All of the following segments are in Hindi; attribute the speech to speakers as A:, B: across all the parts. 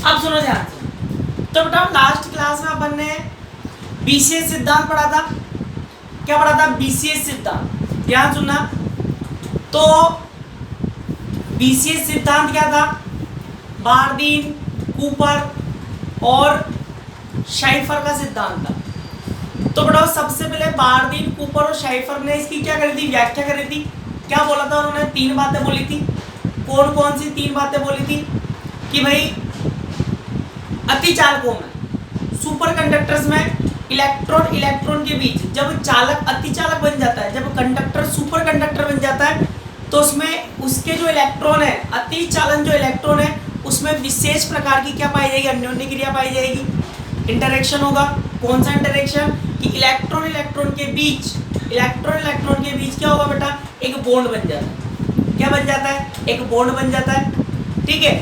A: अब सुनो ध्यान से। तो बताओ लास्ट क्लास में अपन ने बीसीएस सिद्धांत पढ़ा था। क्या पढ़ा था? बीसीएस सिद्धांत। ध्यान सुनना। तो बीसीएस सिद्धांत क्या था? बार्दीन, कूपर और शाइफर का सिद्धांत था। तो बताओ सबसे पहले बार्दीन, कूपर और शाइफर ने इसकी क्या करी थी? व्याख्या करी थी। क्या बोला था उन्होंने? 3 बातें बोली थी। कौन कौन सी 3 बातें बोली थी? कि भाई अतिचालकों में, सुपर कंडक्टर्स में इलेक्ट्रॉन इलेक्ट्रॉन के बीच जब चालक अतिचालक बन जाता है, जब कंडक्टर सुपर कंडक्टर बन जाता है, तो उसमें उसके जो इलेक्ट्रॉन है, अतिचालन जो इलेक्ट्रॉन है, उसमें विशेष प्रकार की क्या पाई जाएगी? अन्योन्य क्रिया पाई जाएगी। इंटरेक्शन होगा। कौन सा इंटरेक्शन? कि इलेक्ट्रॉन इलेक्ट्रॉन के बीच क्या होगा बेटा? एक बॉन्ड बन जाता है। क्या बन जाता है? एक बॉन्ड बन जाता है। ठीक है।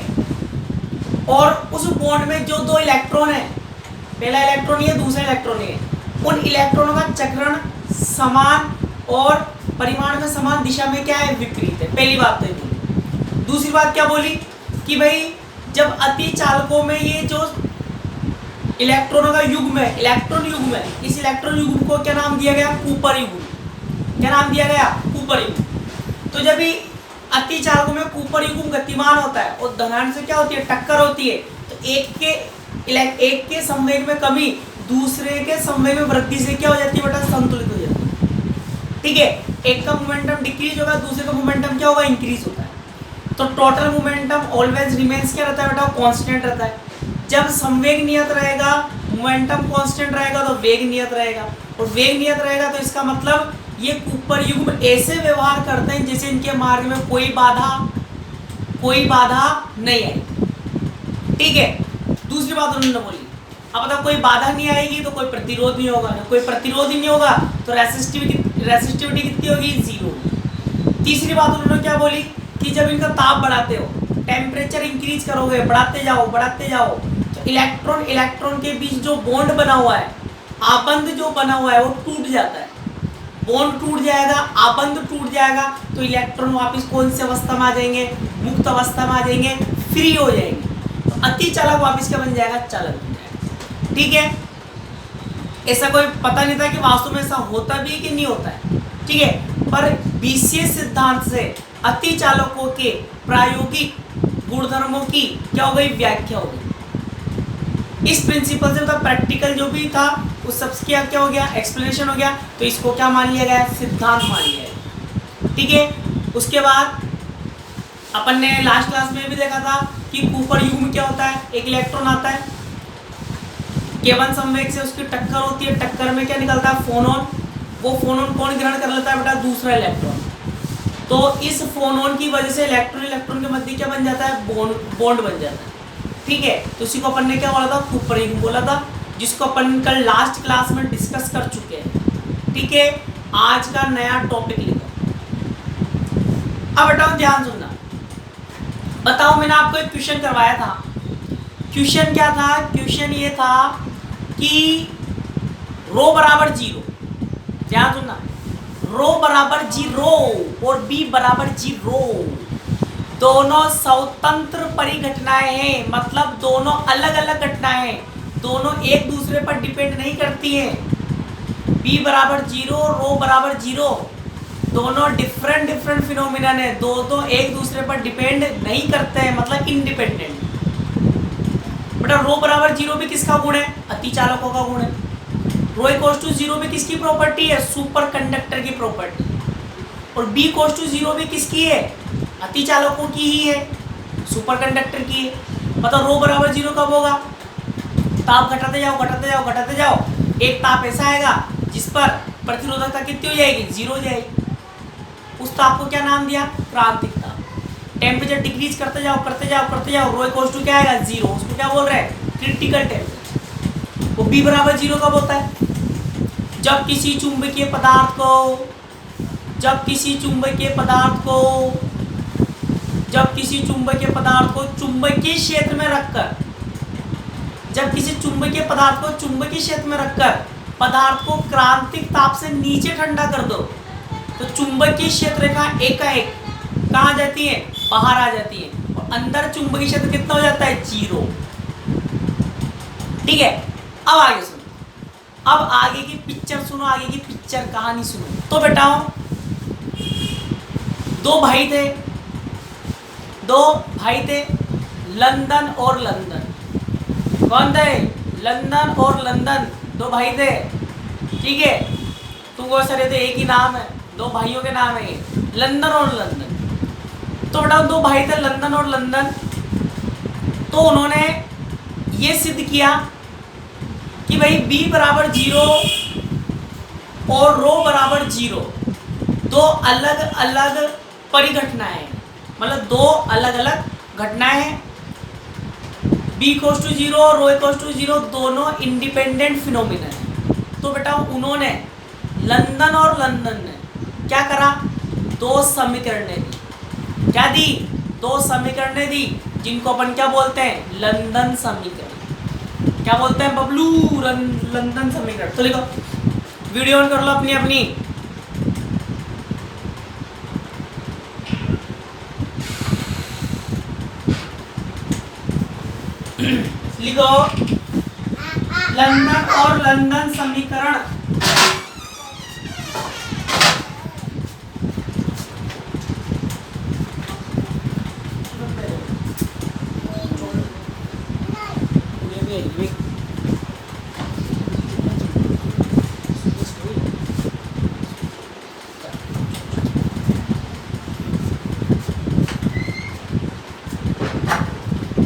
A: और उस बॉन्ड में जो 2 इलेक्ट्रॉन है, पहला इलेक्ट्रॉन ये, दूसरा इलेक्ट्रॉन ये, उन इलेक्ट्रॉनों का चक्रण समान और परिमाण में समान दिशा में क्या है? विपरीत है। पहली बात तो ये बोली। दूसरी बात क्या बोली? कि भाई जब अतिचालकों में ये जो इलेक्ट्रॉनों का युग्म है, इलेक्ट्रॉन युग्म है, इस इलेक्ट्रॉन युग्म को क्या नाम दिया गया? कूपर युग्म। क्या नाम दिया गया? कूपर युग्म। तो जब भी अतिचालकों में कूपर युग्म गतिमान होता है और धनांश से क्या होती है? टक्कर होती है। तो एक के संवेग में कमी दूसरे के संवेग में वृद्धि से क्या हो जाती है बेटा? संतुलित हो जाती है। ठीक है। एक का मोमेंटम डिक्रीज होगा, दूसरे का मोमेंटम क्या होगा? इंक्रीज होता है। तो टोटल मोमेंटम ऑलवेज रिमेन्स क्या रहता है बेटा? कांस्टेंट रहता है। जब संवेग नियत रहेगा, मोमेंटम कांस्टेंट रहेगा, तो वेग नियत रहेगा, और वेग नियत रहेगा तो इसका मतलब ये कूपर युग्म ऐसे व्यवहार करते हैं जैसे इनके मार्ग में कोई बाधा नहीं आई। ठीक है। दूसरी बात उन्होंने बोली, अब बताओ कोई बाधा नहीं आएगी तो कोई प्रतिरोध नहीं होगा, कोई प्रतिरोध ही नहीं होगा तो रेसिस्टिविटी कितनी होगी? 0। तीसरी बात उन्होंने क्या बोली? कि जब इनका ताप बढ़ाते हो, टेम्परेचर इंक्रीज करोगे, बढ़ाते जाओ, तो इलेक्ट्रॉन के बीच जो बॉन्ड बना हुआ है, आबंध जो बना हुआ है, वो टूट जाता है। बॉन्ड टूट जाएगा, आबंध टूट जाएगा, तो इलेक्ट्रॉन वापस कौन सी अवस्था में आ जाएंगे? मुक्त अवस्था में आ जाएंगे, फ्री हो जाएंगे। तो अतिचालक वापस क्या बन जाएगा? चालक बन जाएगा। ठीक है। ऐसा कोई पता नहीं था कि वास्तव में ऐसा होता भी है कि नहीं होता है। ठीक है। पर बीसीएस सिद्धांत से अतिचालकों के प्रायोगिक गुणधर्मों की क्या हो गई? व्याख्या हो गई। इस प्रिंसिपल से मतलब प्रैक्टिकल जो भी था उस सब क्या हो गया? एक्सप्लेनेशन हो गया। तो इसको क्या मान लिया गया? सिद्धांत मान लिया गया। ठीक है। उसके बाद अपन ने लास्ट क्लास में भी देखा था कि कूपर युग्म क्या होता है? एक इलेक्ट्रॉन आता है, केवल संवेग से उसकी टक्कर होती है, टक्कर में क्या निकलता है? फोनॉन। वो फोनॉन कौन ग्रहण कर लेता है बेटा? दूसरा इलेक्ट्रॉन। तो इस फोनॉन की वजह से इलेक्ट्रॉन के मध्य क्या बन जाता है? बॉन्ड बन जाता है। ठीक है। तो उसी को अपन ने क्या बोला था? कूपर युग्म बोला था, जिसको अपन कल लास्ट क्लास में डिस्कस कर चुके हैं। ठीक है। आज का नया टॉपिक लिखो। अब बताओ, ध्यान सुनना। बताओ, मैंने आपको एक क्वेश्चन करवाया था। क्वेश्चन क्या था? क्वेश्चन ये था कि रो बराबर 0, ध्यान सुनना, रो बराबर 0 और बी बराबर 0 दोनों स्वतंत्र परिघटनाएं हैं। मतलब दोनों अलग अलग घटनाएं हैं, दोनों एक दूसरे पर डिपेंड नहीं करती हैं। बी बराबर 0, रो बराबर 0, दोनों डिफरेंट फिनोमिनन है, दोनों एक दूसरे पर डिपेंड नहीं करते हैं, मतलब इंडिपेंडेंट। बेटा रो बराबर 0 भी किसका गुण है? अतिचालकों का गुण है। रो इक्वल्स टू 0 भी किसकी प्रॉपर्टी है? सुपर कंडक्टर की प्रॉपर्टी। और बी इक्वल्स टू 0 भी किसकी है? अतिचालकों की ही है, सुपर कंडक्टर की है। मतलब रो बराबर 0 कब होगा? ताप घटाते जाओ, एक ताप ऐसा आएगा जिस पर प्रतिरोधकता कितनी हो जाएगी? 0 हो जाएगी। उस ताप को क्या नाम दिया? क्रांतिक ताप। टेम्परेचर डिक्रीज करते जाओ, रो इक्वल्स टू क्या आएगा? 0। उसको क्या बोल रहे हैं? Critical temperature. वो बी बराबर 0 कब होता है? जब किसी चुंबकीय पदार्थ को चुंबकीय क्षेत्र में रखकर पदार्थ को क्रांतिक ताप से नीचे ठंडा कर दो, तो चुंबकीय क्षेत्र रेखा एकाएक कहाँ जाती है? बाहर आ जाती है। और अंदर चुंबकीय क्षेत्र कितना हो जाता है? 0। ठीक है, अब आगे सुनो, अब आगे की पिक्चर सुनो, आगे की पिक्चर कहानी सुनो। तो बेटाओ दो भाई थे, लंदन और लंदन। कौन थे? लंदन और लंदन, दो भाई थे। ठीक है, तुमको सर थे, एक ही नाम है, दो भाइयों के नाम है लंदन और लंदन। तो बेटा दो भाई थे लंदन और लंदन, तो उन्होंने ये सिद्ध किया कि भाई b बराबर 0 और रो बराबर 0 दो अलग अलग परिघटनाएं, मतलब दो अलग अलग घटनाएं हैं। b इक्वल्स टू 0 और रो इक्वल्स टू 0 दोनों इंडिपेंडेंट फिनोमिना है। तो बेटा उन्होंने लंदन और लंदन ने क्या करा? दो समीकरणें दी। क्या दी? दो समीकरणें दी, जिनको अपन क्या बोलते हैं? लंदन समीकरण। क्या बोलते हैं बबलू? लंदन समीकरण। तो लिखो, वीडियो ऑन कर लो अपनी अपनी। लिखो लंदन और लंदन समीकरण।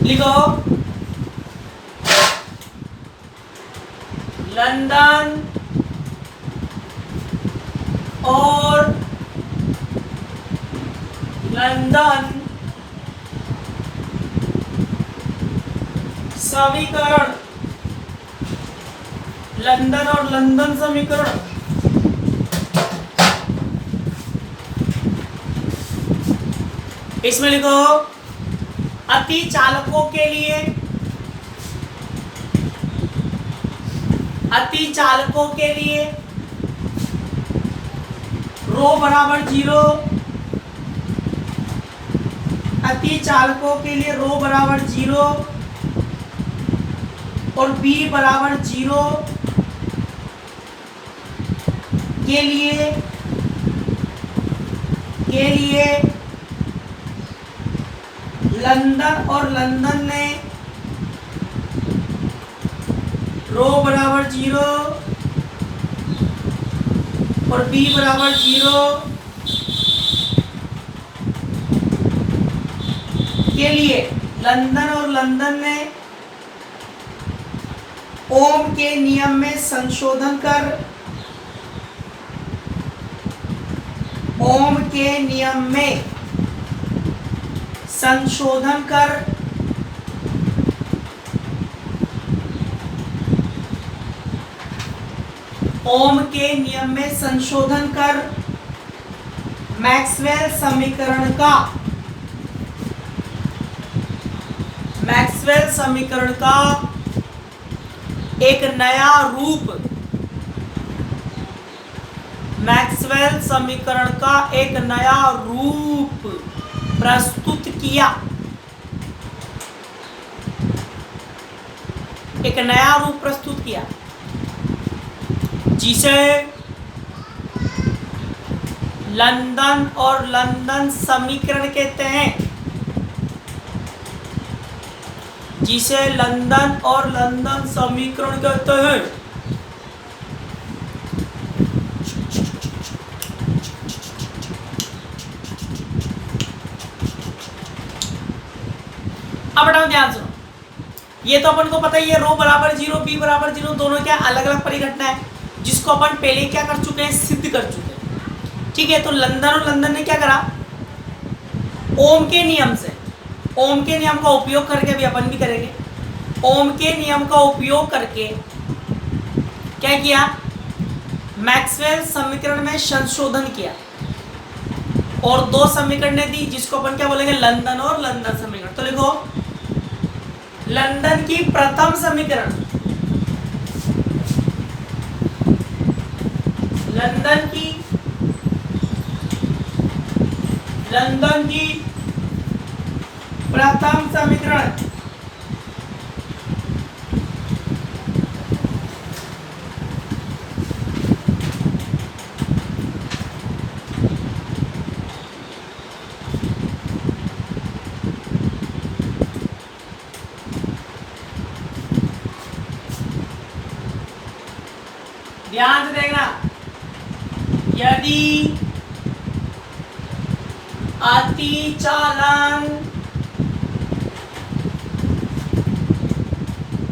A: लिखो लंदन और लंदन समीकरण। लंदन और लंदन समीकरण। इसमें लिखो अति चालकों के लिए, अति चालकों के लिए रो बराबर 0, अति चालकों के लिए रो बराबर 0 और b बराबर 0 के लिए लंदन और लंदन ने रो बराबर 0 और b बराबर 0 के लिए लंदन और लंदन ने ओम के नियम में संशोधन कर, ओम के नियम में संशोधन कर ओम के नियम में संशोधन कर मैक्सवेल समीकरण का, मैक्सवेल समीकरण का एक नया रूप, मैक्सवेल समीकरण का एक नया रूप प्रस्तुत किया, एक नया रूप प्रस्तुत किया जिसे लंदन और लंदन समीकरण कहते हैं, जिसे लंदन और लंदन समीकरण कहते हैं। अब बेटा ध्यान सुनो, ये तो अपन को पता ही है रो बराबर 0 b बराबर 0 दोनों क्या अलग अलग परिघटना है, जिसको अपन पहले क्या कर चुके हैं? सिद्ध कर चुके हैं। ठीक है, तो लंदन और लंदन ने क्या करा? ओम के नियम से, ओम के नियम का उपयोग करके भी अपन भी करेंगे, ओम के नियम का उपयोग करके क्या किया? मैक्सवेल समीकरण में संशोधन किया और दो समीकरणें दी, जिसको अपन क्या बोलेंगे? लंदन और लंदन समीकरण। तो लिखो लंदन की प्रथम समीकरण, लंदन की प्रथम समीकरण ध्यान से देखना, यदि अतिचालन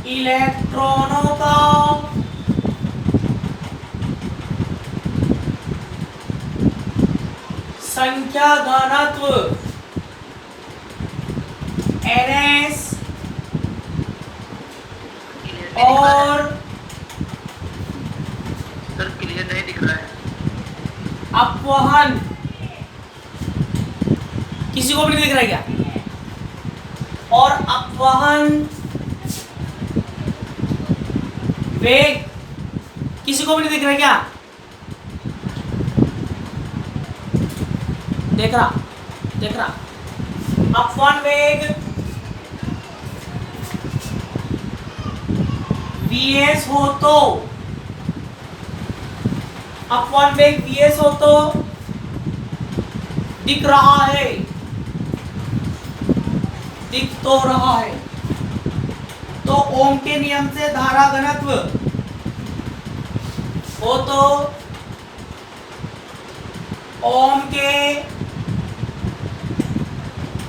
A: इलेक्ट्रॉनों का संख्या घनत्व Ns और
B: सर क्लियर नहीं दिख रहा है।
A: अपवहन, किसी को भी नहीं दिख रहा है क्या? और अपवहन वेग, किसी को भी नहीं दिख रहा है क्या? देख रहा अपवहन वेग Vs हो तो, अपवहन वेग Vs हो तो दिख रहा है, दिख तो रहा है। तो ओम के नियम से धारा घनत्व हो तो ओम के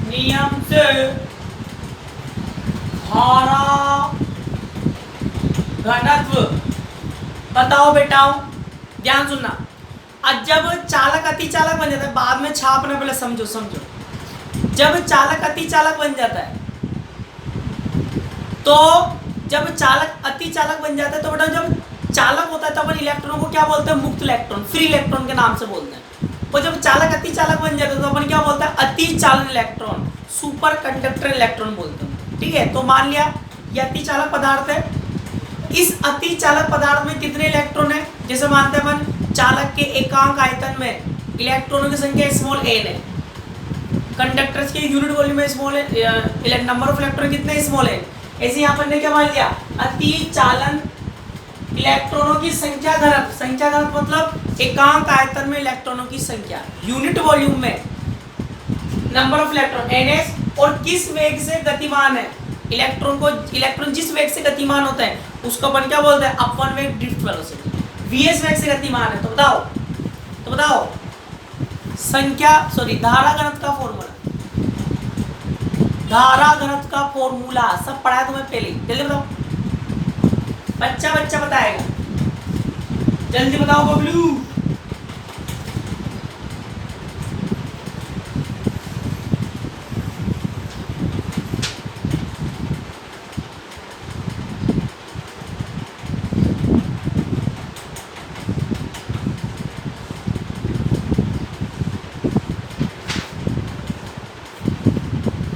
A: नियम से धारा घनत्व बताओ बेटाओ, ध्यान सुनना। अब जब चालक अतिचालक बन जाता है, बाद में छापना, पहले समझो। जब चालक अतिचालक बन जाता है, तो जब चालक अतिचालक बन जाता है, तो बेटा जब चालक होता है तो अपन इलेक्ट्रॉन को क्या बोलते हैं? मुक्त इलेक्ट्रॉन, फ्री इलेक्ट्रॉन के नाम से बोलते हैं। और जब चालक अतिचालक बन जाता है तो अपन क्या बोलते हैं? अतिचालन इलेक्ट्रॉन, सुपर कंडक्टर इलेक्ट्रॉन बोलते हैं। ठीक है, तो मान लिया ये अतिचालक पदार्थ है। इस अतिचालक पदार्थ में कितने इलेक्ट्रॉन है? जैसे मानते हैं अपन चालक के एकांक आयतन में इलेक्ट्रॉनों की संख्या स्मॉल n है, कंडक्टर्स के यूनिट वॉल्यूम में स्मॉल है, नंबर ऑफ इलेक्ट्रॉन कितने? स्मॉल है। ऐसे यहाँ पर ने क्या मान लिया? अतिचालन इलेक्ट्रॉनों की संख्या घनत्व मतलब एकांक आयतन में इलेक्ट्रॉनों की संख्या, यूनिट वॉल्यूम में नंबर ऑफ इलेक्ट्रॉन Ns, और किस वेग से गतिमान है इलेक्ट्रॉन जिस वेग से गतिमान होता है उसको अपन क्या बोलते हैं? अपवहन वेग, ड्रिफ्ट वेलोसिटी। Vs वेग से गतिमान है तो बताओ धारा घनत्व का फॉर्मूला, धारा घनत्व का फॉर्मूला सब पढ़ा है तुम्हें पहले, जल्दी बताओ। बच्चा बताएगा, जल्दी बताओ बबलू।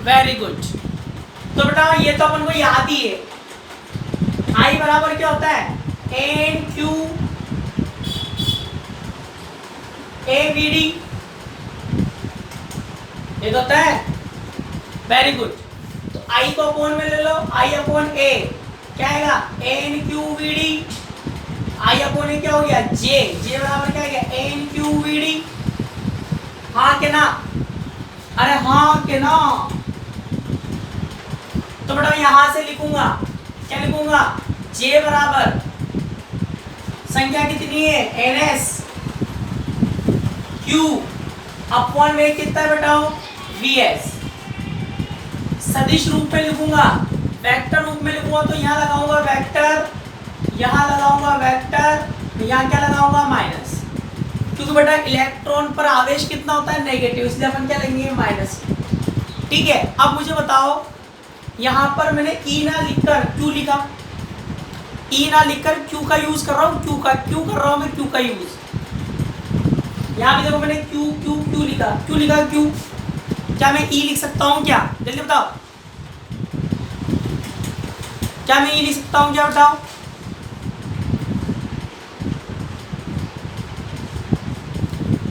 A: Very good. तो बेटा ये तो अपन को याद ही है, I बराबर क्या होता है? N Q A V D, ये तो होता है। Very good. तो I को अपॉन में ले लो, I अपॉन ए क्या आएगा? N Q V D. I upon A क्या हो गया? जे बराबर क्या आ गया? N Q V D. हाँ के ना? अरे हाँ के ना? तो बेटा यहां से लिखूंगा, क्या लिखूंगा? J बराबर संख्या कितनी है? Ns, Q अपॉन में कितना है बेटाओ? Vs। सदिश रूप में लिखूंगा, वेक्टर रूप में लिखूंगा तो यहाँ लगाऊंगा वेक्टर, यहाँ लगाऊंगा वेक्टर, यहाँ क्या लगाऊंगा? माइनस, क्योंकि बेटा इलेक्ट्रॉन पर आवेश कितना होता है? नेगेटिव, इसलिए अपन क्या लेंगे? माइनस। ठीक है, अब मुझे बताओ, यहाँ पर मैंने E ना लिखकर Q लिखा, E ना लिखकर Q का यूज कर रहा हूँ, क्यू कर रहा हूँ मैं Q का यूज। यहाँ भी देखो मैंने Q लिखा Q। क्या मैं E लिख सकता हूँ क्या? जल्दी बताओ, क्या मैं E लिख सकता हूँ क्या? बताओ।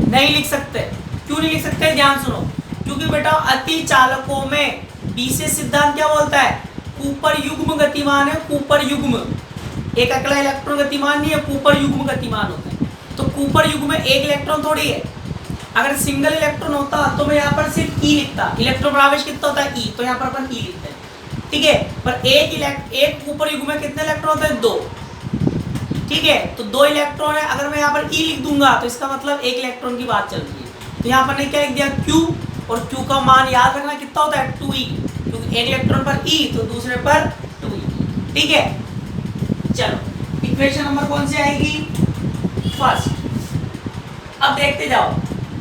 A: नहीं लिख सकते। क्यों नहीं लिख सकते? ध्यान सुनो, क्योंकि बेटा अति चालकों में विशेष सिद्धांत क्या बोलता है? कूपर युग्म गतिमान है, कूपर युग्म, एक अकेला इलेक्ट्रॉन गतिमान नहीं है, कूपर युग्म गतिमान होता है। तो कूपर युग्म में एक इलेक्ट्रॉन थोड़ी है, अगर सिंगल इलेक्ट्रॉन होता तो मैं यहाँ पर सिर्फ ई लिखता। इलेक्ट्रॉन प्रवेश कितना होता है? ई, तो यहाँ पर अपन ई लिखते हैं। ठीक है, पर एक कूपर युग्म में कितने इलेक्ट्रॉन होते हैं? 2। ठीक है, तो 2 इलेक्ट्रॉन है, अगर मैं यहाँ पर ई लिख दूंगा तो इसका मतलब 1 इलेक्ट्रॉन की बात चल रही है। तो यहाँ पर ने क्या लिख दिया Q, और Q का मान याद रखना कितना होता है 2e, क्योंकि एक इलेक्ट्रॉन पर E तो दूसरे पर 2e। ठीक है, चलो इक्वेशन नंबर कौन सी आएगी, फर्स्ट। अब देखते जाओ,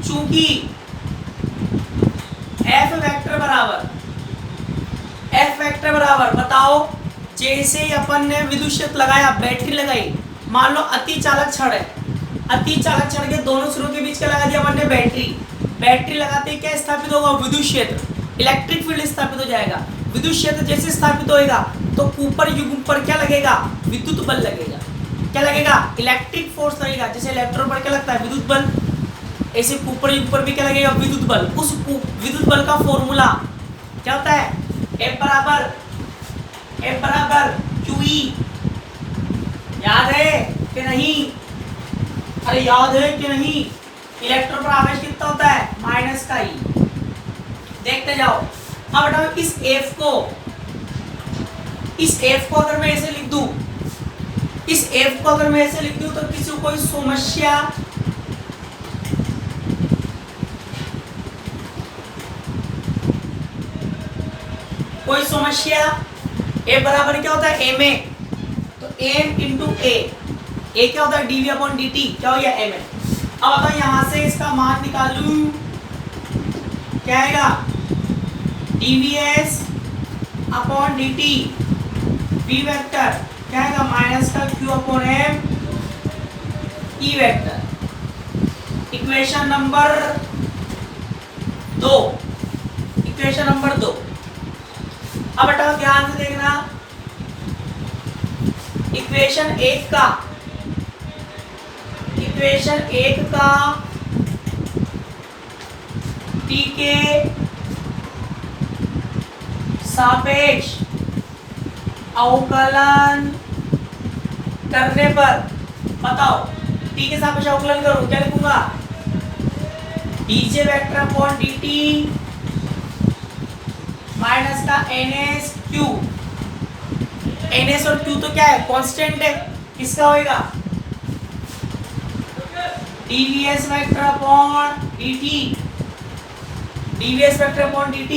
A: चूंकि F वेक्टर बराबर बताओ, जैसे ही अपन ने विद्युत क्षेत्र लगाया, बैटरी लगाई, मान लो अति चालक छड़ है, अति चालक छड़ के दोनों सिरों के बीच क्या लगा दिया अपन ने, बैटरी लगाते ही क्या स्थापित होगा, विद्युत क्षेत्र, इलेक्ट्रिक फील्ड स्थापित हो जाएगा। विद्युत क्षेत्र जैसे स्थापित होएगा तो ऊपर युग्म पर क्या लगेगा, विद्युत बल लगेगा। क्या लगेगा, इलेक्ट्रिक फोर्स लगेगा। जैसे इलेक्ट्रॉन पर क्या लगता है, विद्युत बल, ऐसे ऊपर युग्म पर भी क्या लगेगा, विद्युत बल। उस विद्युत बल का फॉर्मूला क्या होता है, F बराबर QE। याद है कि नहीं, अरे याद है कि नहीं, इलेक्ट्रॉन पर आवेश कितना होता है, माइनस का E। देखते जाओ, अब बताओ इस F को अगर मैं ऐसे लिख दूं, इस F को अगर मैं ऐसे लिख दूं तो किसी को कोई समस्या, कोई समस्या। F बराबर क्या होता है, ma, तो m इंटू a क्या होता है, dv/dt, क्या हो गया ma। अब बताओ यहां से इसका मान निकालूं, क्या आएगा, dvs/dt, v वेक्टर क्या आएगा, माइनस का q/m e vector. Equation number 2, equation number 2। अब बताओ ध्यान से देखना, इक्वेशन 1 का t के सापेक्ष अवकलन करने पर, बताओ t के सापेक्ष अवकलन करूं, क्या लिखूंगा, dj vector upon dt minus का ns q। ns और q तो क्या है, कांस्टेंट है, किसका होएगा, dvs vector upon dt।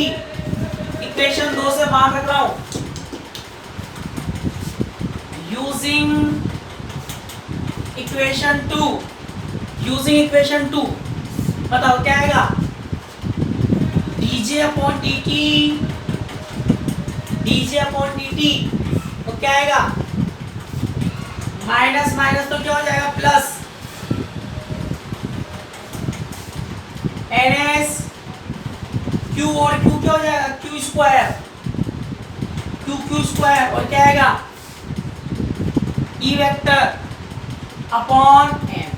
A: Equation 2 से बाहर रख रहा हूं, यूजिंग इक्वेशन 2, बताओ क्या आएगा, dj अपॉन dt, तो क्या आएगा, माइनस माइनस तो क्या हो जाएगा, प्लस ns q, और q क्या हो जाएगा, q स्क्वायर, और क्या आएगा, e वेक्टर अपॉन m,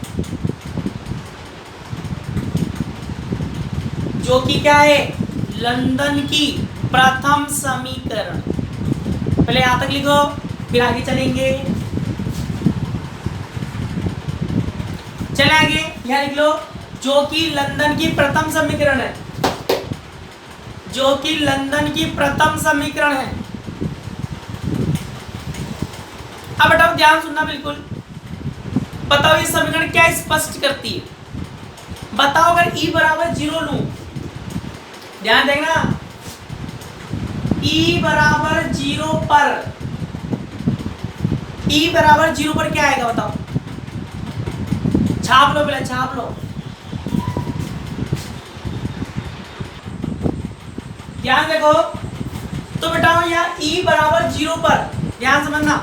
A: जो कि क्या है, लंदन की प्रथम समीकरण। पहले यहां तक लिखो, फिर आगे चलेंगे। चले आगे, यहां लिख लो, जो कि लंदन की प्रथम समीकरण है, अब बताओ ध्यान सुनना बिल्कुल, बताओ ये समीकरण क्या स्पष्ट करती है, बताओ अगर E बराबर 0 लूं, ध्यान देना, E बराबर 0 पर क्या आएगा, बताओ, छाप लो, पहले छाप लो, ध्यान देखो। तो बताओ यहाँ E बराबर 0 पर, ध्यान समझना,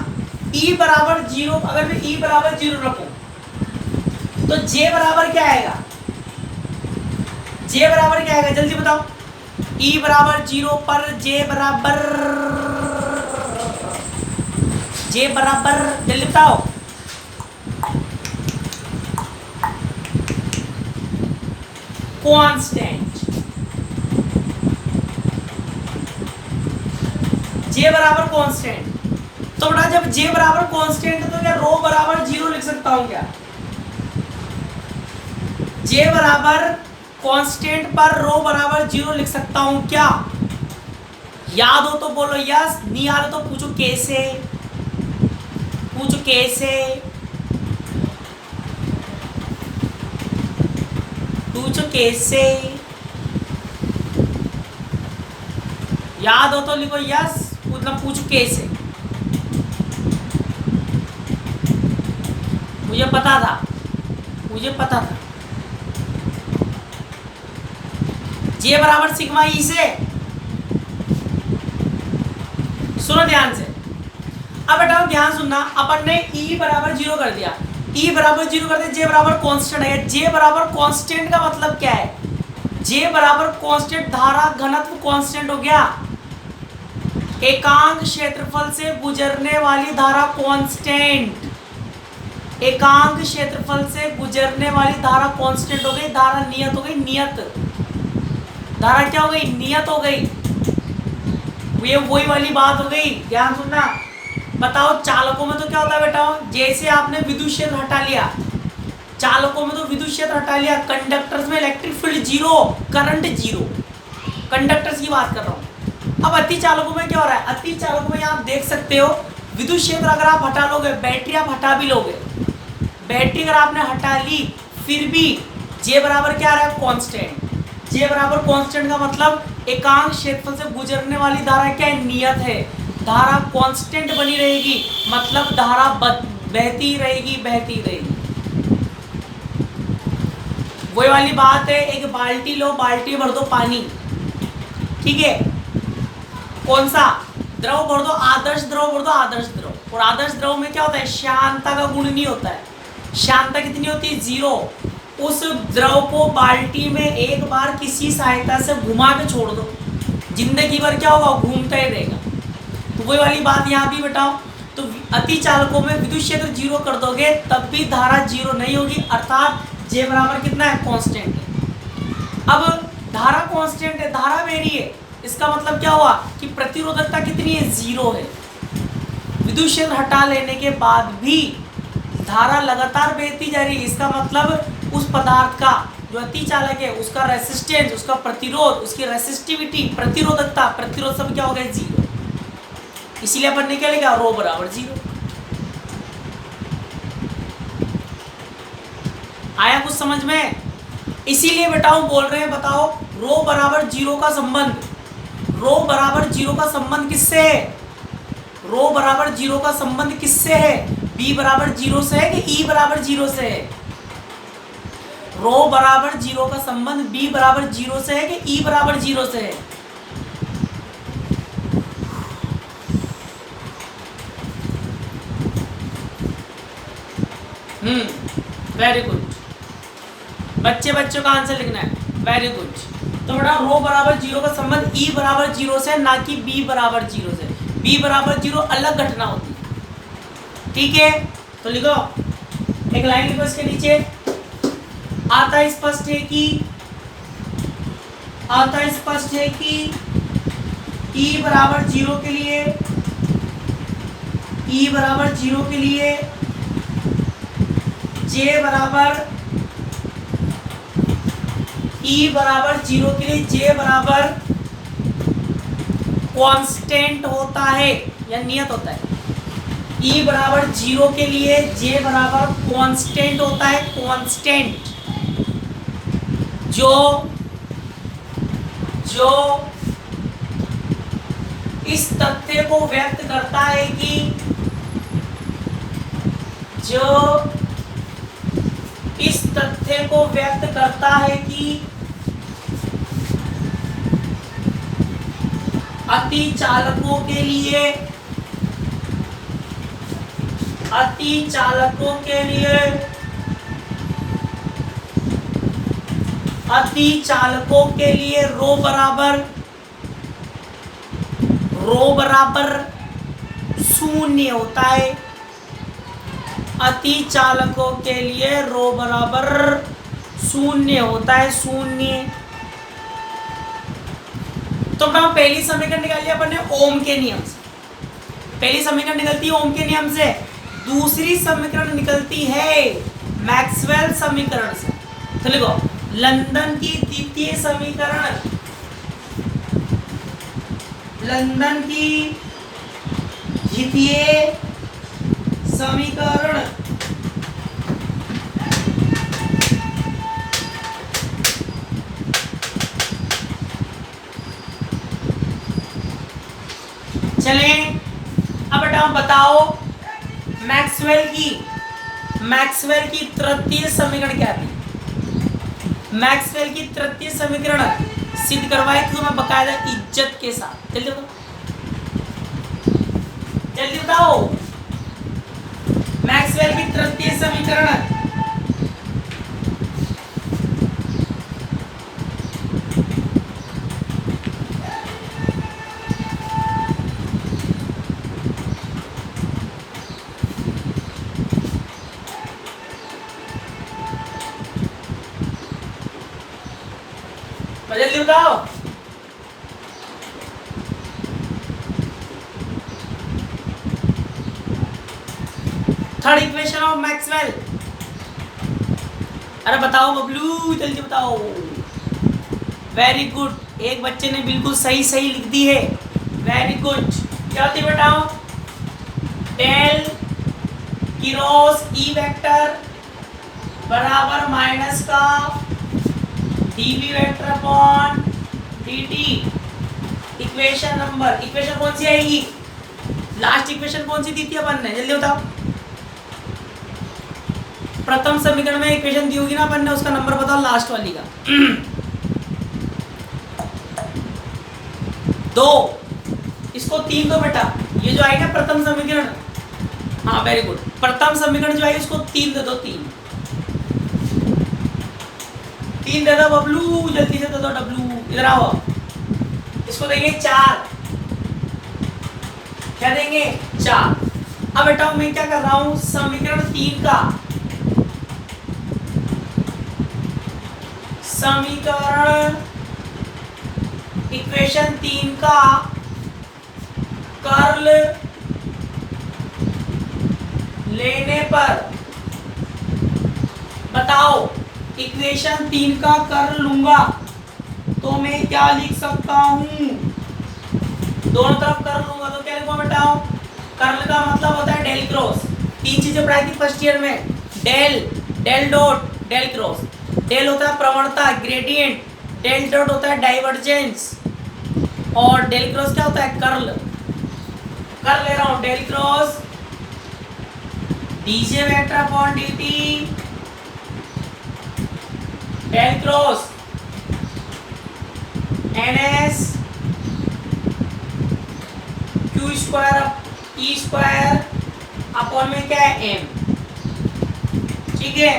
A: E बराबर 0, अगर मैं E बराबर 0 रखूं तो J बराबर क्या आएगा, जल्दी बताओ, E बराबर 0 पर J बराबर जल्दी बताओ, कांस्टेंट। J बराबर कांस्टेंट, तो बेटा जब J बराबर कांस्टेंट है तो क्या रो बराबर 0 लिख सकता हूं क्या, J बराबर कांस्टेंट पर रो बराबर 0 लिख सकता हूं क्या, याद हो तो बोलो यस, नहीं याद हो तो पूछो कैसे, पूछो कैसे, याद हो तो लिखो यस, मतलब पूछो कैसे। मुझे पता था, मुझे पता था। जे बराबर सिग्मा ई से, सुनो ध्यान से। अब बेटा ध्यान सुनना, अपन ने ई बराबर 0 कर दिया, ई बराबर 0 कर दिया, जे बराबर कांस्टेंट है। जे बराबर कांस्टेंट का मतलब क्या है? जे बराबर कांस्टेंट, धारा घनत्व कांस्टेंट हो गया, एकांक क्षेत्रफल से गुजरने वाली धारा कांस्टेंट, एकांक क्षेत्रफल से गुजरने वाली धारा कांस्टेंट हो गई, धारा नियत हो गई, नियत धारा क्या हो गई? नियत हो गई। ये वही वाली बात हो गई, ध्यान सुनना। बताओ चालकों में तो क्या होता है बेटा, जैसे आपने विद्युत क्षेत्र हटा लिया, चालकों में तो विद्युत क्षेत्र हटा लिया, कंडक्टर्स में इलेक्ट्रिक फील्ड 0, करंट 0, कंडक्टर्स की बात कर रहा हूँ। अब अति चालकों में क्या हो रहा है? अति चालकों में आप देख सकते हो, विद्युत क्षेत्र अगर आप हटा लोगे, बैटरी आप हटा भी लोगे, बैटरी अगर आपने हटा ली, फिर भी जे बराबर क्या आ रहा है? कांस्टेंट। जे बराबर कांस्टेंट का मतलब एकांक क्षेत्रफल से गुजरने वाली धारा क्या है? नियत है। धारा कांस्टेंट बनी रहेगी, मतलब धारा बहती रहेगी, बहती रहेगी। वही वाली बात है, एक बाल्टी लो, बाल्टी भर दो पानी, ठीक है, कौन सा द्रव भर दो? आदर्श द्रव भर दो, आदर्श द्रव। और आदर्श द्रव में क्या होता है? श्यानता का गुण नहीं होता है। श्यानता कितनी होती है? 0। उस द्रव को बाल्टी में एक बार किसी सहायता से घुमा के छोड़ दो, जिंदगी भर क्या होगा? घूमता ही रहेगा। तो वही वाली बात यहाँ भी बताओ। तो अति चालकों में विद्युत क्षेत्र 0 कर दोगे, तब भी धारा 0 नहीं होगी, अर्थात जे बराबर कितना है? कांस्टेंट है। अब धारा कांस्टेंट है, धारा वेरी है, इसका मतलब क्या हुआ कि प्रतिरोधकता कितनी है? 0 है। विद्युत क्षेत्र हटा लेने के बाद भी धारा लगातार बहती जा रही है, इसका मतलब उस पदार्थ का जो अति चालक है, उसका रेसिस्टेंस, उसका प्रतिरोध, उसकी रेसिस्टिविटी, प्रतिरोधकता, प्रतिरोध सब क्या हो गया? 0। इसीलिए अपन ने क्या लिखा? रो बराबर 0। आया कुछ समझ में? इसीलिए बेटाओ बोल रहे हैं, बताओ रो बराबर 0 का संबंध, रो बराबर 0 का संबंध किससे है? रो बराबर 0 का संबंध किससे है? बी बराबर 0 से है कि ई बराबर 0 से है? रो बराबर 0 का संबंध बी बराबर 0 से है कि ई बराबर 0 से है? वेरी गुड बच्चों का आंसर लिखना है। Very good. तो बेटा रो बराबर 0 का संबंध ई बराबर 0 से, ना कि बी बराबर 0 से। बी बराबर 0 अलग घटना होती है, ठीक है। तो लिखो, एक लाइन लिखो इसके नीचे। आता स्पष्ट है कि ई बराबर 0 के लिए, ई बराबर 0 के लिए जे बराबर, ई बराबर 0 के लिए जे बराबर कांस्टेंट होता है या नियत होता है। ई बराबर 0 के लिए जे बराबर कांस्टेंट होता है, कांस्टेंट, जो इस तथ्य को व्यक्त करता है कि, जो इस तथ्य को व्यक्त करता है कि अति चालकों के लिए, अति चालकों के लिए, अति चालकों के लिए रो बराबर 0 होता है। अति चालकों के लिए रो बराबर 0 होता है, 0। तो हम पहली समीकरण निकाल लिया अपन ने ओम के नियम से। पहली समीकरण निकलती है ओम के नियम से, दूसरी समीकरण निकलती है मैक्सवेल समीकरण से। तो लिखो, लंदन की द्वितीय समीकरण, लंदन की द्वितीय समीकरण चलें अब बेटा बताओ मैक्सवेल की तृतीय समीकरण क्या थी? मैक्सवेल की तृतीय समीकरण सिद्ध करवाए कि मैं बकायदा इज्जत के साथ। जल्दी बताओ मैक्सवेल की तृतीय समीकरण। जल्दी बताओ। Third equation of Maxwell. अरे बताओ बबलू जल्दी बताओ। वेरी गुड, एक बच्चे ने बिल्कुल सही सही लिख दी है। Very good. क्या होती है बताओ? डेल क्रॉस ई वेक्टर बराबर माइनस का dv vector upon dt। Equation कौन सी आएगी? लास्ट इक्वेशन कौन सी दी थी अपन ने? जल्दी बताओ। प्रथम समीकरण में इक्वेशन दी होगी ना अपन ने, उसका नंबर बताओ लास्ट वाली का। 2 इसको 3 दो बेटा। ये जो आई ना प्रथम समीकरण, हाँ वेरी गुड, प्रथम समीकरण जो आई उसको 3 दे दो। 3 दे दो बबलू, जल्दी से दे दो डब्लू। इधर आओ, इसको देंगे 4। क्या देंगे? 4। अब बेटा मैं क्या कर रहा हूं, समीकरण 3 का इक्वेशन 3 का कर्ल लेने पर बताओ, इक्वेशन 3 का कर्ल लूंगा तो मैं क्या लिख सकता हूं? दोनों तरफ कर्ल लूंगा तो क्या लिखूंगा बेटाओ? कर्ल का मतलब होता है डेल क्रॉस। 3 चीजें पढ़ाई थी फर्स्ट ईयर में। Del dot, del cross. Del होता है प्रवणता ग्रेडियंट, डेल डॉट होता है डाइवर्जेंस, और डेल क्रॉस क्या होता है? कर्ल। कर ले रहा हूं del cross dj vector upon dt, del cross ns q square e square upon में क्या है? m। ठीक है,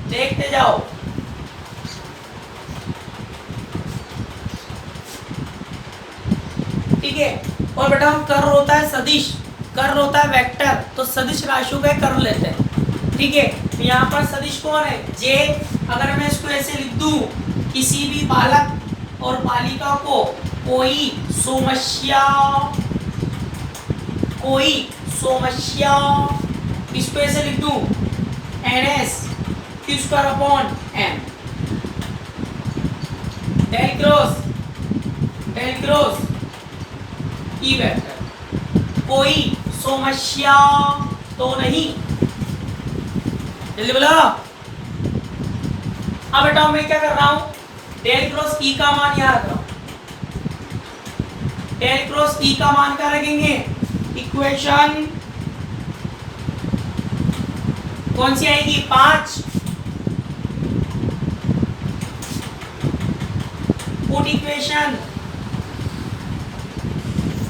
A: देखते जाओ। ठीक है, और बेटा हम कर्ल होता है सदिश, कर्ल होता है वेक्टर, तो सदिश राशियों का कर्ल लेते हैं। ठीक है, तो यहाँ पर सदिश कौन है? जे। अगर मैं इसको ऐसे लिख दूं, किसी भी बालक और बालिका को कोई समस्या, इसको ऐसे लिख दूं ns q square upon m, del cross E vector. कोई समस्या तो नहीं? जल्दी बोलो। अब बेटा मैं क्या कर रहा हूं, डेल क्रॉस ई का मान यहां रख रहा हूं। डेल क्रॉस ई का मान क्या रखेंगे? इक्वेशन कौन सी आएगी? 5। पुट इक्वेशन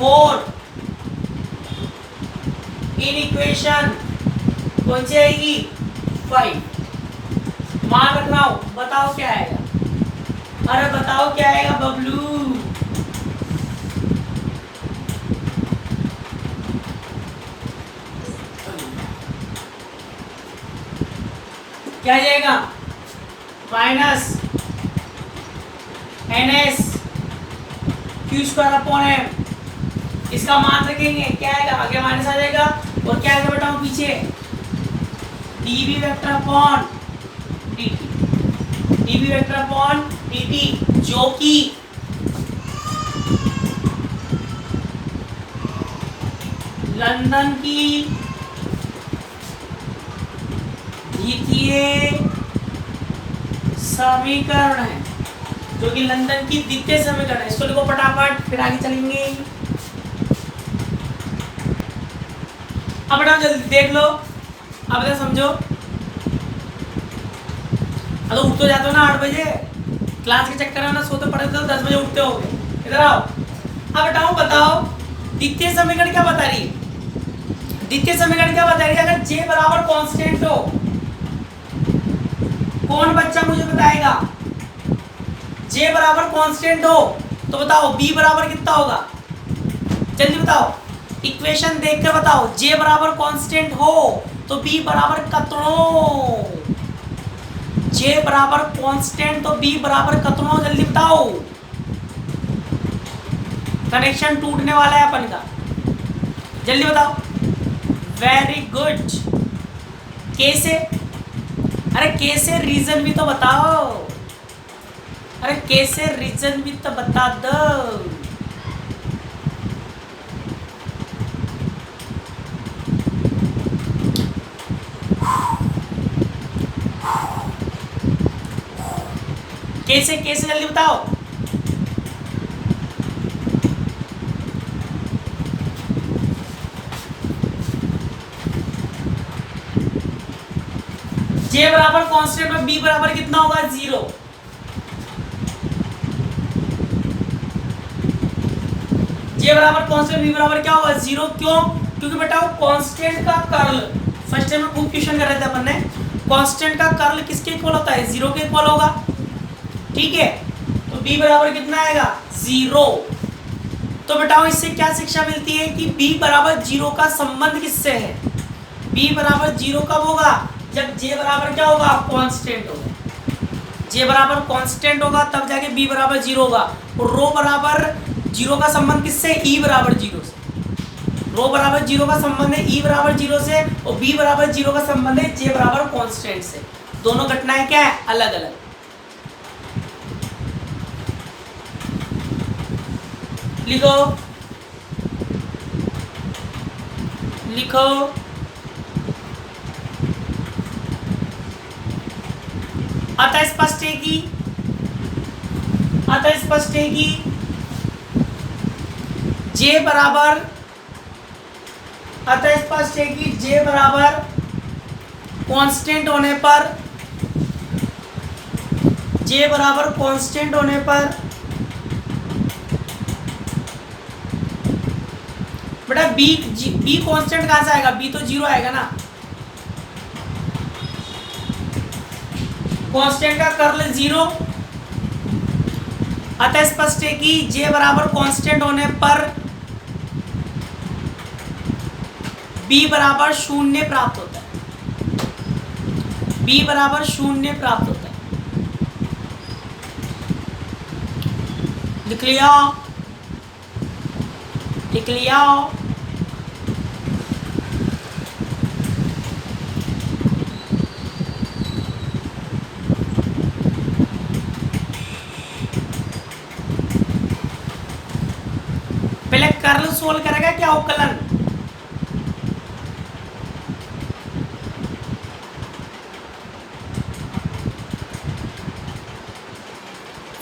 A: 4 इन इक्वेशन कौन सी आएगी? 5। मान रख रहा हूं, बताओ क्या आएगा? अरे बताओ क्या आएगा बबलू? क्या जाएगा? Minus ns q square upon m। इसका मान रखेंगे, क्या आएगा? आगे माइनस आ जाएगा, और क्या आएगा बेटा पीछे? dv vector upon dt, dv vector upon dt, जो कि लंदन की द्वितीय समीकरण है, जो कि लंदन की द्वितीय समीकरण है। इसको लिखो फटाफट, फिर आगे चलेंगे। अब बेटा जल्दी देख लो, अब बेटा समझो। तो उठ तो जाते हो ना 8 बजे, क्लास के चक्कर में ना सोते पड़े तो 10 बजे उठते हो। इधर आओ। अब बेटाओ बताओ द्वितीय समीकरण क्या बता रही है? द्वितीय समीकरण क्या बता रही है? अगर जे बराबर कांस्टेंट हो, कौन बच्चा मुझे बताएगा? जे बराबर कांस्टेंट हो तो बताओ बी बराबर कितना होगा? जल्दी बताओ, इक्वेशन देखकर बताओ। जे बराबर कांस्टेंट हो तो बी बराबर कितना? जे बराबर कांस्टेंट तो बी बराबर कितना? जल्दी बताओ, कनेक्शन टूटने वाला है अपन का। जल्दी बताओ। Very good. कैसे? अरे कैसे रीजन भी तो बताओ। अरे कैसे रीजन भी तो बता दो। कैसे कैसे जल्दी बताओ। जे बराबर कांस्टेंट में बी बराबर कितना होगा? 0। जे बराबर कांस्टेंट बी बराबर क्या होगा? 0। क्यों? क्योंकि बेटा कांस्टेंट का कर्ल, फर्स्ट टाइम में खूब क्वेश्चन कर रहे थे अपन ने, कांस्टेंट का कर्ल किसके इक्वल होता है? 0 के इक्वल होगा। ठीक है, तो b बराबर कितना आएगा? 0। तो बेटा इससे क्या शिक्षा मिलती है कि b बराबर 0 का संबंध किससे है? b बराबर 0 कब होगा? जब j बराबर क्या होगा? कांस्टेंट होगा। j बराबर कांस्टेंट होगा तब जाके b बराबर 0 होगा। और रो बराबर 0 का संबंध किससे? e बराबर 0 से। रो बराबर 0 का संबंध है e बराबर 0 से, और b बराबर 0 का संबंध है j बराबर कांस्टेंट से। दोनों घटनाएं क्या है? अलग अलग। लिखो लिखो। अतः स्पष्ट है कि जे बराबर कांस्टेंट होने पर बेटा बी कांस्टेंट कहां से आएगा? बी तो 0 आएगा ना। कांस्टेंट का कर्ल 0। अतः स्पष्ट है कि जे बराबर कांस्टेंट होने पर बी बराबर 0 प्राप्त होता है। बी बराबर 0 प्राप्त होता है। लिख लिया? लिख लिया? पहले कर्ल सोल्व करेगा क्या अवकलन?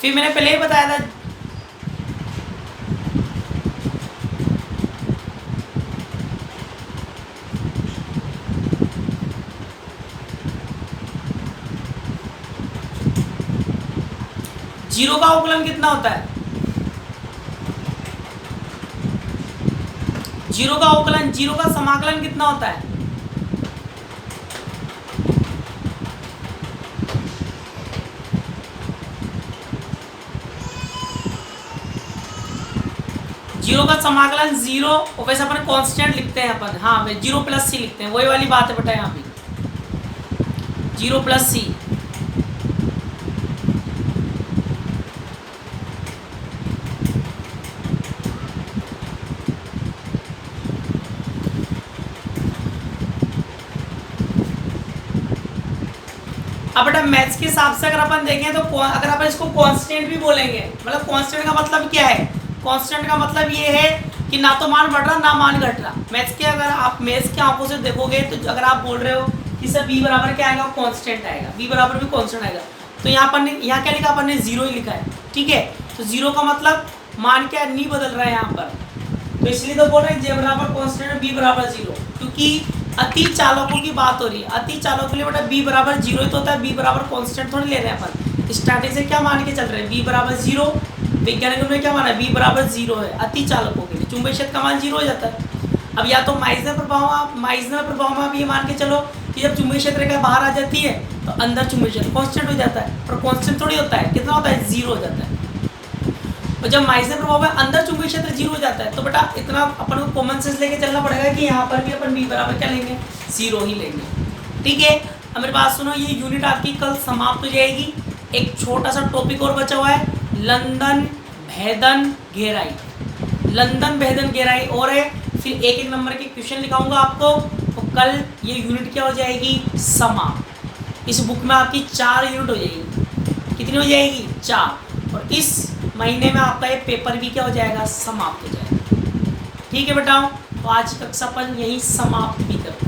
A: फिर मैंने पहले ही बताया था, जीरो का अवकलन कितना होता है? जीरो का अवकलन, जीरो का समाकलन कितना होता है? जीरो का समाकलन 0, और वैसे अपन कांस्टेंट लिखते हैं अपन। हाँ भाई 0 + c लिखते हैं, वही वाली बात है बेटा यहाँ पे, 0 + c। अब बेटा मैथ्स के हिसाब से अगर अपन देखें तो अगर अपन इसको कांस्टेंट भी बोलेंगे, मतलब कांस्टेंट का मतलब क्या है? कांस्टेंट का मतलब ये है कि ना तो मान बढ़ रहा ना मान घट रहा। मैथ्स के अगर आप मैथ्स के आंखों से देखोगे तो अगर आप बोल रहे हो कि सर बी बराबर क्या आएगा? कांस्टेंट आएगा। बी बराबर भी कांस्टेंट आएगा। तो यहाँ पर यहाँ क्या लिखा? अपन ने 0 ही लिखा है। ठीक है, तो 0 का मतलब मान क्या नहीं बदल रहा है यहाँ पर, तो इसलिए तो बोल रहे हैं जे बराबर कांस्टेंट, बी बराबर 0। क्योंकि अति चालकों की बात हो रही है। अति चालकों के लिए बेटा b बराबर 0 ही तो होता है, b बराबर कांस्टेंट थोड़ी ले रहे हैं अपन। स्टार्टिंग से क्या मान के चल रहे हैं, b बराबर 0। वैज्ञानिकों ने क्या माना, b बराबर 0 है अति चालकों के लिए, चुंबकीय क्षेत्र का मान 0 हो जाता है। अब या तो माइजनर प्रभाव में आप ये मान के चलो कि जब चुंबकीय क्षेत्र रेखा बाहर आ जाती है तो अंदर चुंबकीय क्षेत्र कांस्टेंट हो जाता है, पर कांस्टेंट थोड़ी होता है, कितना होता है, 0 हो जाता है। और जब माइजनर प्रभाव में अंदर चुंबकीय क्षेत्र 0 हो जाता है तो बेटा इतना अपन को कॉमन सेंस लेके चलना पड़ेगा कि यहाँ पर भी अपन b बराबर क्या लेंगे, 0 ही लेंगे। ठीक है, अब मेरी बात सुनो, ये यूनिट आपकी कल समाप्त हो जाएगी। एक छोटा सा टॉपिक और बचा हुआ है, लंदन भेदन गहराई। लंदन भेदन गहराई और है, फिर एक एक नंबर के क्वेश्चन लिखाऊंगा आपको, तो कल ये यूनिट क्या हो जाएगी, समाप्त। इस बुक में आपकी 4 यूनिट हो जाएगी। कितनी हो जाएगी, 4। और इस महीने में आपका ये पेपर भी क्या हो जाएगा, समाप्त हो जाएगा। ठीक है बेटाओं, तो आज कक्षा अपन यही समाप्त भी करते हैं।